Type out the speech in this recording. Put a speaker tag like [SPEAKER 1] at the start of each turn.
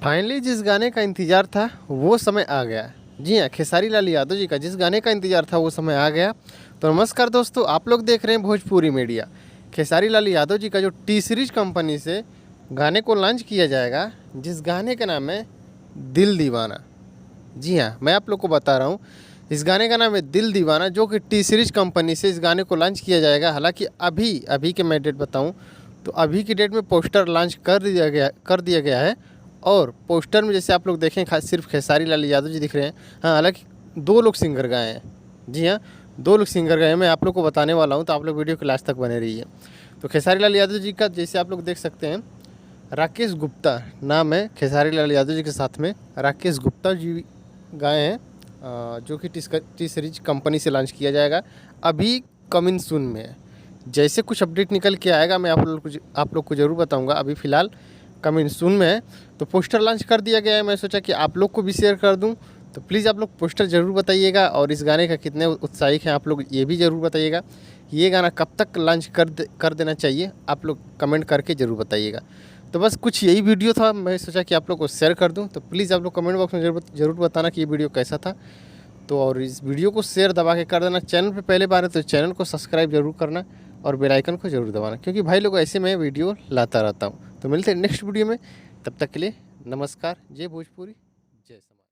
[SPEAKER 1] Finally जिस गाने का इंतज़ार था वो समय आ गया। जी हाँ, खेसारी लाल यादव जी का जिस गाने का इंतज़ार था वो समय आ गया। तो नमस्कार दोस्तों, आप लोग देख रहे हैं भोजपुरी मीडिया। खेसारी लाल यादव जी का जो टी सीरीज कंपनी से गाने को लॉन्च किया जाएगा, जिस गाने का नाम है दिल दीवाना। जी हाँ, मैं आप लोग को बता रहा हूँ, इस गाने का नाम है दिल दीवाना, जो कि टी सीरीज कंपनी से इस गाने को लॉन्च किया जाएगा। हालांकि अभी के मैं डेट बताऊँ तो अभी की डेट में पोस्टर लॉन्च कर दिया गया है। और पोस्टर में जैसे आप लोग देखें सिर्फ खेसारी लाल यादव जी दिख रहे हैं। हाँ, हालांकि 2 लोग सिंगर गाए हैं। जी हाँ, 2 लोग सिंगर गाए हैं। मैं आप लोग को बताने वाला हूँ, तो आप लोग वीडियो के लास्ट तक बने रहिए। तो खेसारी लाल यादव जी का जैसे आप लोग देख सकते हैं, राकेश गुप्ता नाम है खेसारी लाल यादव जी के साथ में राकेश गुप्ता जी गाए हैं, जो कि टी सीरीज कंपनी से लॉन्च किया जाएगा। अभी कमिंग सून में है। जैसे कुछ अपडेट निकल के आएगा मैं आप लोग को ज़रूर बताऊंगा। अभी फ़िलहाल कमिंग सून में है। तो पोस्टर लॉन्च कर दिया गया है। मैं सोचा कि आप लोग को भी शेयर कर दूं, तो प्लीज़ आप लोग पोस्टर ज़रूर बताइएगा। और इस गाने का कितने उत्साहित हैं आप लोग, ये भी ज़रूर बताइएगा। ये गाना कब तक लॉन्च कर देना चाहिए, आप लोग कमेंट करके ज़रूर बताइएगा। तो बस कुछ यही वीडियो था, मैं सोचा कि आप लोग को शेयर कर दूं। तो प्लीज़ आप लोग कमेंट बॉक्स में ज़रूर बताना कि ये वीडियो कैसा था। तो और इस वीडियो को शेयर दबा के कर देना। चैनल पे पहले बार है तो चैनल को सब्सक्राइब जरूर करना और बेल आइकन को जरूर दबाना, क्योंकि भाई लोग ऐसे में वीडियो लाता रहता हूँ। तो मिलते हैं नेक्स्ट वीडियो में, तब तक के लिए नमस्कार। जय भोजपुरी।